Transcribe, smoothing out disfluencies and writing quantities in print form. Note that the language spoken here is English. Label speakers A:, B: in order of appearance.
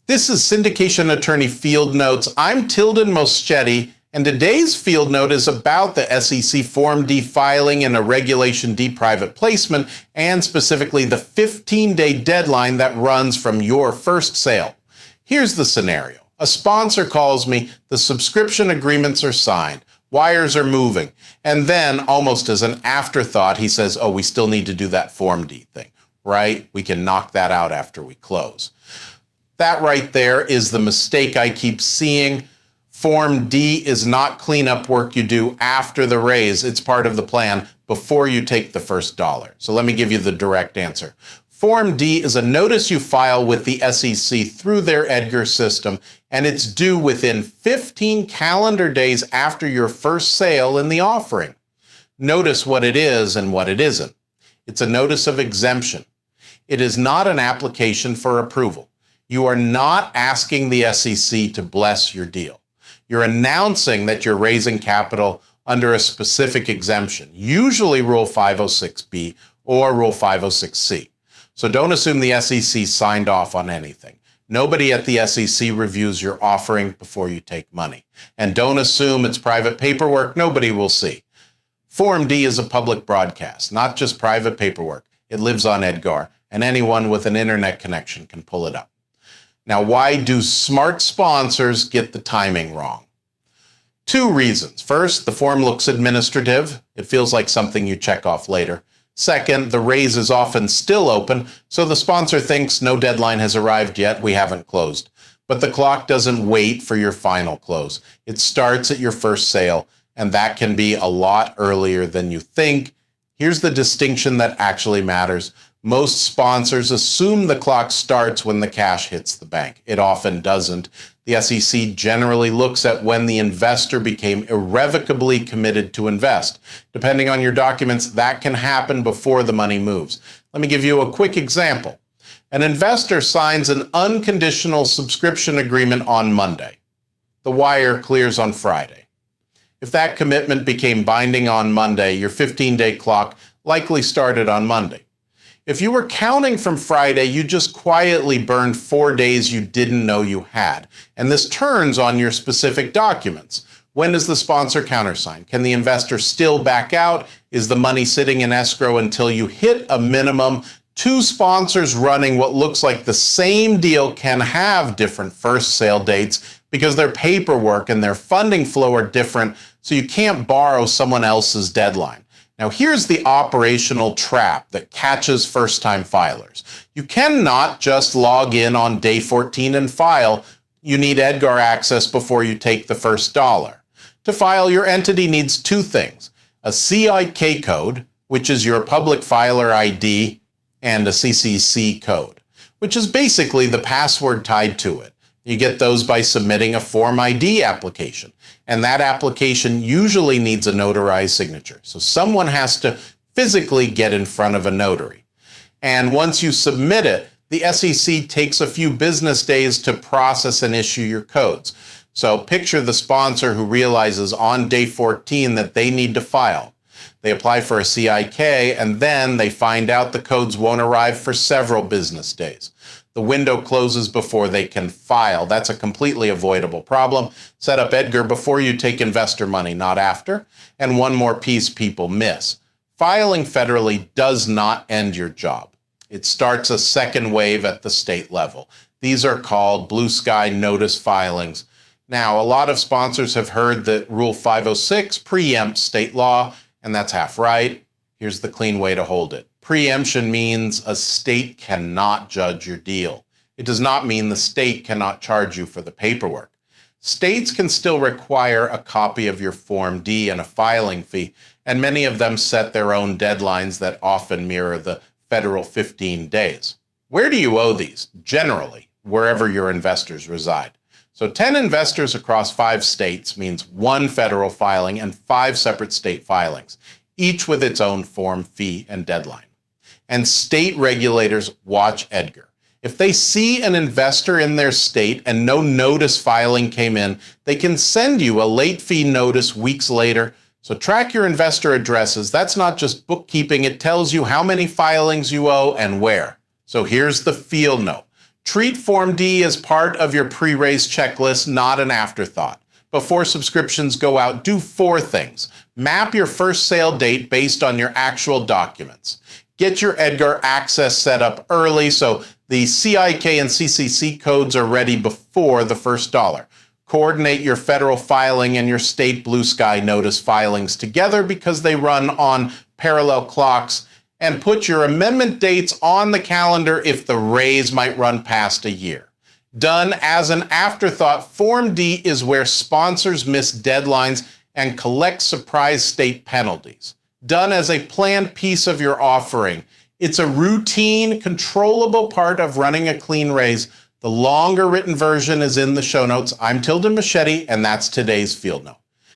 A: This is Syndication Attorney Field Notes. I'm Tilden Moschetti, and today's Field Note is about the SEC Form D filing and a Regulation D private placement, and specifically the 15-day deadline that runs from your first sale. Here's the scenario. A sponsor calls me, the subscription agreements are signed, wires are moving, and then, almost as an afterthought, he says, oh, we still need to do that Form D thing, right? We can knock that out after we close. That right there is the mistake I keep seeing. Form D is not cleanup work you do after the raise. It's part of the plan before you take the first dollar. So let me give you the direct answer. Form D is a notice you file with the SEC through their EDGAR system, and it's due within 15 calendar days after your first sale in the offering. Notice what it is and what it isn't. It's a notice of exemption. It is not an application for approval. You are not asking the SEC to bless your deal. You're announcing that you're raising capital under a specific exemption, usually Rule 506B or Rule 506C. So don't assume the SEC signed off on anything. Nobody at the SEC reviews your offering before you take money. And don't assume it's private paperwork nobody will see. Form D is a public broadcast, not just private paperwork. It lives on EDGAR, and anyone with an internet connection can pull it up. Now, why do smart sponsors get the timing wrong? Two reasons. First, the form looks administrative. It feels like something you check off later. Second, the raise is often still open, so the sponsor thinks no deadline has arrived yet, we haven't closed. But the clock doesn't wait for your final close. It starts at your first sale, and that can be a lot earlier than you think. Here's the distinction that actually matters. Most sponsors assume the clock starts when the cash hits the bank. It often doesn't. The SEC generally looks at when the investor became irrevocably committed to invest. Depending on your documents, that can happen before the money moves. Let me give you a quick example. An investor signs an unconditional subscription agreement on Monday. The wire clears on Friday. If that commitment became binding on Monday, your 15-day clock likely started on Monday. If you were counting from Friday, you just quietly burned 4 days you didn't know you had. And this turns on your specific documents. When does the sponsor countersign? Can the investor still back out? Is the money sitting in escrow until you hit a minimum? Two sponsors running what looks like the same deal can have different first sale dates because their paperwork and their funding flow are different, so you can't borrow someone else's deadline. Now, here's the operational trap that catches first-time filers. You cannot just log in on day 14 and file. You need EDGAR access before you take the first dollar. To file, your entity needs two things: a CIK code, which is your public filer ID, and a CCC code, which is basically the password tied to it. You get those by submitting a Form ID application, and that application usually needs a notarized signature. So someone has to physically get in front of a notary. And once you submit it, the SEC takes a few business days to process and issue your codes. So picture the sponsor who realizes on day 14 that they need to file. They apply for a CIK, and then they find out the codes won't arrive for several business days. The window closes before they can file. That's a completely avoidable problem. Set up EDGAR before you take investor money, not after. And one more piece people miss. Filing federally does not end your job. It starts a second wave at the state level. These are called blue sky notice filings. Now, a lot of sponsors have heard that Rule 506 preempts state law, and that's half right. Here's the clean way to hold it. Preemption means a state cannot judge your deal. It does not mean the state cannot charge you for the paperwork. States can still require a copy of your Form D and a filing fee, and many of them set their own deadlines that often mirror the federal 15 days. Where do you owe these? Generally, wherever your investors reside. So 10 investors across 5 states means 1 federal filing and 5 separate state filings, each with its own form, fee, and deadline. And state regulators watch EDGAR. If they see an investor in their state and no notice filing came in, they can send you a late fee notice weeks later. So track your investor addresses. That's not just bookkeeping. It tells you how many filings you owe and where. So here's the field note. Treat Form D as part of your pre-raise checklist, not an afterthought. Before subscriptions go out, do 4 things. Map your first sale date based on your actual documents. Get your EDGAR access set up early so the CIK and CCC codes are ready before the first dollar. Coordinate your federal filing and your state Blue Sky notice filings together because they run on parallel clocks. And put your amendment dates on the calendar if the raise might run past a year. Done as an afterthought, Form D is where sponsors miss deadlines and collect surprise state penalties. Done as a planned piece of your offering, it's a routine, controllable part of running a clean raise. The longer written version is in the show notes. I'm Tilden Moschetti, and that's today's Field Note.